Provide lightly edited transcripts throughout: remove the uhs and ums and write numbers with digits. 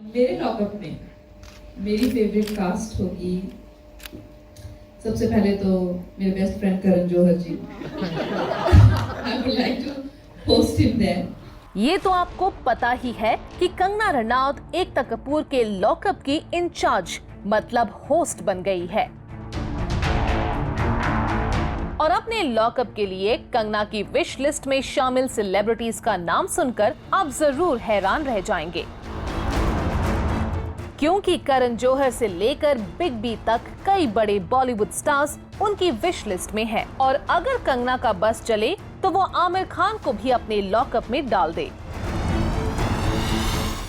मेरे लॉकअप में मेरी फेवरेट कास्ट होगी, सबसे पहले तो मेरे best friend Karan Johar ji. I would like to host him there. ये तो आपको पता ही है कि कंगना रनौत एकता कपूर के लॉकअप की इंचार्ज मतलब होस्ट बन गई है और अपने लॉकअप के लिए कंगना की विश लिस्ट में शामिल सेलिब्रिटीज का नाम सुनकर आप जरूर हैरान रह जाएंगे, क्योंकि करण जौहर से लेकर बिग बी तक कई बड़े बॉलीवुड स्टार्स उनकी विश लिस्ट में हैं और अगर कंगना का बस चले तो वो आमिर खान को भी अपने लॉकअप में डाल दे।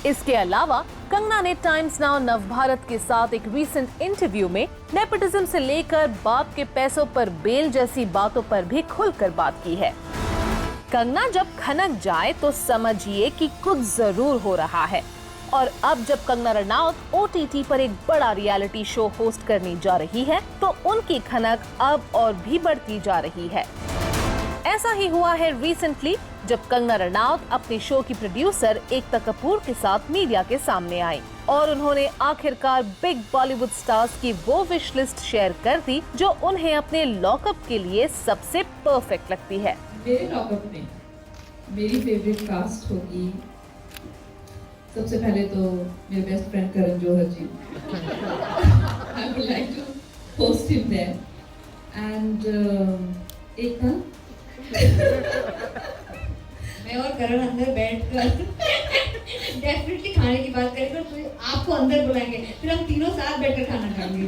इसके अलावा कंगना ने टाइम्स नाउ नवभारत के साथ एक रीसेंट इंटरव्यू में नेपोटिज्म से लेकर बाप के पैसों पर बेल जैसी बातों पर भी खुलकर बात की है। कंगना जब खनक जाए तो समझिए कि कुछ जरूर हो रहा है और अब जब कंगना रनौत OTT पर एक बड़ा रियलिटी शो होस्ट करने जा रही है तो उनकी खनक अब और भी बढ़ती जा रही है। ऐसा ही हुआ है रिसेंटली जब कंगना रनौत अपने शो की प्रोड्यूसर एकता कपूर के साथ मीडिया के सामने आई और उन्होंने आखिरकार बिग बॉलीवुड स्टार्स की वो विश लिस्ट शेयर कर दी जो उन्हें अपने लॉकअप के लिए सबसे परफेक्ट लगती है। मेरे लॉकअप में मेरी फेवरेट कास्ट होगी, सबसे पहले तो मेरे best friend Karan Johar ji. I would like to host him there and Ekta. मैं और करण अंदर बैठकर डेफिनेटली खाने की बात करेंगे, तो आपको अंदर बुलाएंगे, फिर हम तीनों साथ बैठकर खाना खाएंगे।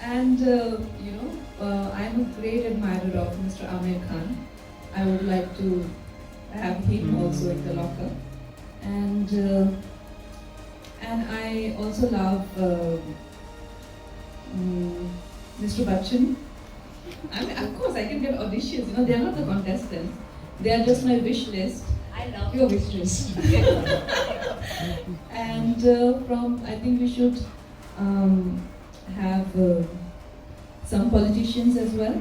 And you know, I'm a great admirer of Mr. Amir Khan. I would like to have him also in the locker. And I also love Mr. Bachchan. I mean, of course, I can get auditions. You know, they are not the contestants. They are just my wish list. I love your wish list. And I think we should have some politicians as well.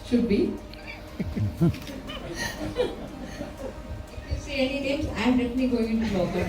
Should be. Say any names, I am definitely going into lockup.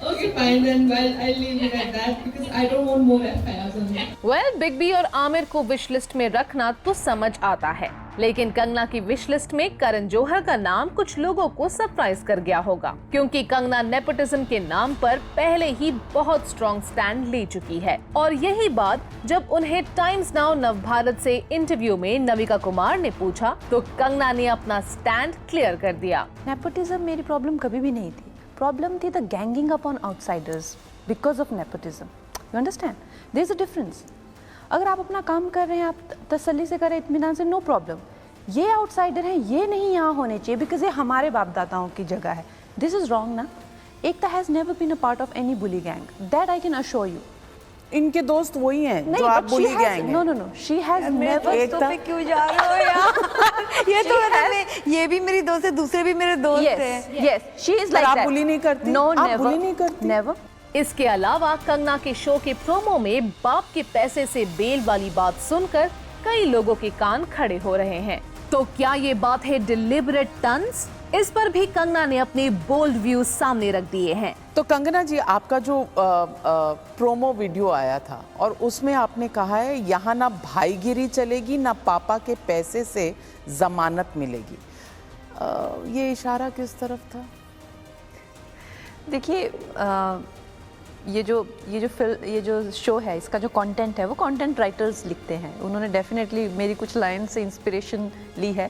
Okay, fine then. Well, I'll leave it at that because I don't want more FIRs on me. Well big B और आमिर को wish list में रखना तो समझ आता है, लेकिन कंगना की विश लिस्ट में करण जौहर का नाम कुछ लोगों को सरप्राइज कर गया होगा, क्योंकि कंगना नेपोटिज्म के नाम पर पहले ही बहुत स्ट्रॉन्ग स्टैंड ले चुकी है और यही बात जब उन्हें टाइम्स नाउ नवभारत से इंटरव्यू में नविका कुमार ने पूछा तो कंगना ने अपना स्टैंड क्लियर कर दिया। नेपोटिज्म मेरी प्रॉब्लम कभी भी नहीं थी, प्रॉब्लम थी the ganging up on outsiders because of nepotism. You understand, there is a difference. अगर आप अपना काम कर रहे हैं, आप तसल्ली से करें, इत्मीनान से, नो प्रॉब्लम। ये आउटसाइडर हैं, ये नहीं यहाँ होने चाहिए बिकॉज ये हमारे बाप दादाओं की जगह है। दिस इज रॉन्ग ना। Ekta has never been a part of any bully gang, that I can assure you. इनके दोस्त वही हैं जो आप बुली गैंग हैं। No no no, she has never. Ekta पे क्यों जा रहे हो यार? ये तो मतलब ये भी मेरी दोस्त है, दूसरे भी मेरे दोस्त हैं। यस, शी इज लाइक आप दैट। बुली नहीं करती? नो, आप नेवर, बुली नहीं करती? नेवर। इसके अलावा कंगना के शो के प्रोमो में बाप के पैसे से बेल वाली बात सुनकर कई लोगों के कान खड़े हो रहे हैं। तो क्या ये बात है डिलिबरेट टन्स? इस पर भी कंगना ने अपने बोल्ड व्यूज सामने रख दिए हैं। तो कंगना जी, आपका जो प्रोमो वीडियो आया था और उसमें आपने कहा है यहाँ ना भाईगिरी चलेगी ना पापा के पैसे से जमानत मिलेगी, ये इशारा किस तरफ था? देखिए, ये जो शो है, इसका जो कंटेंट है वो कंटेंट राइटर्स लिखते हैं। उन्होंने डेफिनेटली मेरी कुछ लाइन से इंस्पिरेशन ली है,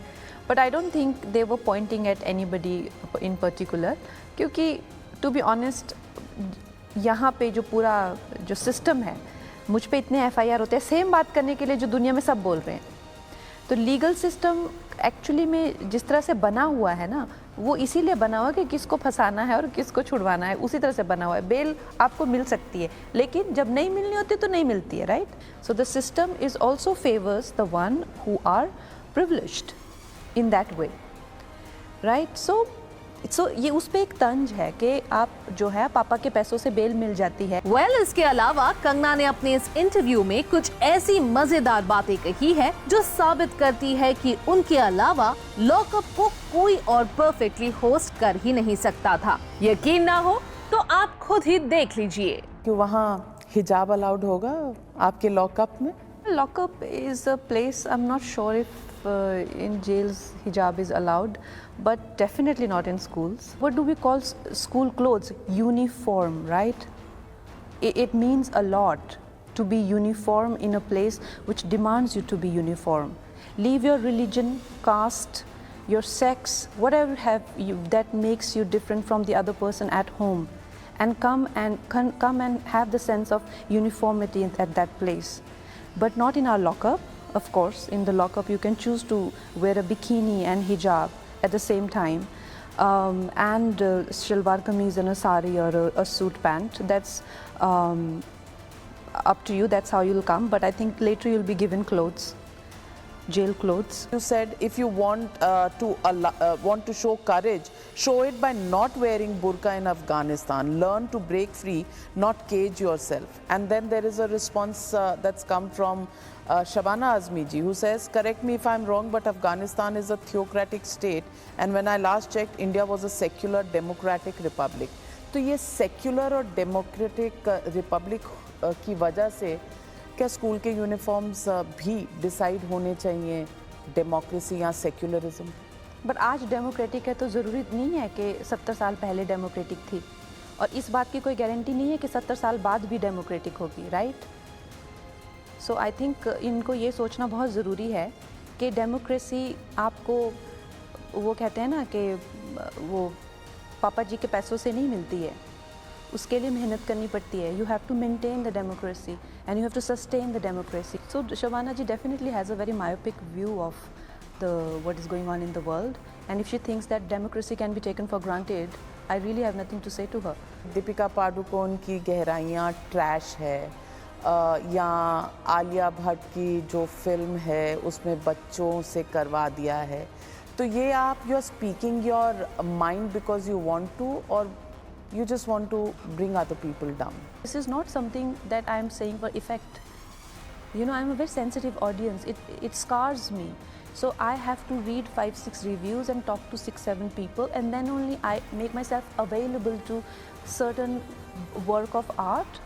but I don't think they were pointing at anybody in particular, क्योंकि टू बी ऑनेस्ट यहाँ पे जो पूरा जो सिस्टम है, मुझ पे इतने FIR होते हैं सेम बात करने के लिए जो दुनिया में सब बोल रहे हैं। तो लीगल सिस्टम एक्चुअली में जिस तरह से बना हुआ है ना, वो इसीलिए बना हुआ है कि किसको फंसाना है और किसको छुड़वाना है, उसी तरह से बना हुआ है। बेल आपको मिल सकती है, लेकिन जब नहीं मिलनी होती तो नहीं मिलती है, right? So the system is also favours the one who are privileged in that way, right? So so ये उस पे एक तंज है कि आप जो है पापा के पैसों से बेल मिल जाती है। वेल इसके अलावा कंगना ने अपने इस इंटरव्यू में कुछ ऐसी मजेदार बातें कही है जो साबित करती है कि उनके अलावा लॉकअप को कोई और परफेक्टली होस्ट कर ही नहीं सकता था। यकीन ना हो तो आप खुद ही देख लीजिए कि वहाँ हिजाब अलाउड होगा आपके लॉकअप में? Lockup is a place, I'm not sure if in jails hijab is allowed, but definitely not in schools. What do we call school clothes? Uniform, right? It means a lot to be uniform in a place which demands you to be uniform. Leave your religion, caste, your sex, whatever that makes you different from the other person at home, and come and have the sense of uniformity at that place. But not in our lockup, of course. In the lockup, you can choose to wear a bikini and hijab at the same time, and shalwar kameez and a sari or a suit pant. That's up to you. That's how you'll come. But I think later you'll be given clothes, jail clothes. You said if you want to show courage, show it by not wearing burqa in Afghanistan. Learn to break free, not cage yourself. And then there is a response that's come from Shabana Azmi ji, who says, correct me if I'm wrong, but Afghanistan is a theocratic state, and when I last checked, India was a secular democratic republic. तो ये secular और democratic republic की वजह से क्या school के uniforms भी decide होने चाहिए डेमोक्रेसी या सेक्युलरिज्म? बट आज डेमोक्रेटिक है तो ज़रूरी नहीं है कि 70 साल पहले डेमोक्रेटिक थी, और इस बात की कोई गारंटी नहीं है कि 70 साल बाद भी डेमोक्रेटिक होगी, राइट? सो आई थिंक इनको ये सोचना बहुत ज़रूरी है कि डेमोक्रेसी आपको, वो कहते हैं ना कि वो पापा जी के पैसों से नहीं मिलती है, उसके लिए मेहनत करनी पड़ती है. You have to maintain the democracy and you have to sustain the democracy. So Shabana ji definitely has a very myopic view of what is going on in the world, and if she thinks that democracy can be taken for granted, I really have nothing to say to her. Deepika Padukone की गहराइयाँ trash है, या आलिया भट्ट की जो film है उसमें बच्चों से करवा दिया है, तो ये आप you are speaking your mind because you want to, और you just want to bring other people down? This is not something that I am saying for effect. You know, I am a very sensitive audience. It scars me. So I have to read 5-6 reviews and talk to 6-7 people, and then only I make myself available to certain work of art.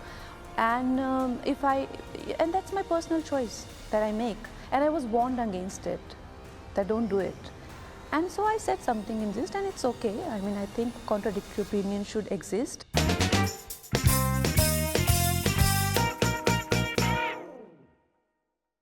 And and that's my personal choice that I make. And I was warned against it, that don't do it. And so I said something in this, and it's okay. I mean, I think contradictory opinions should exist.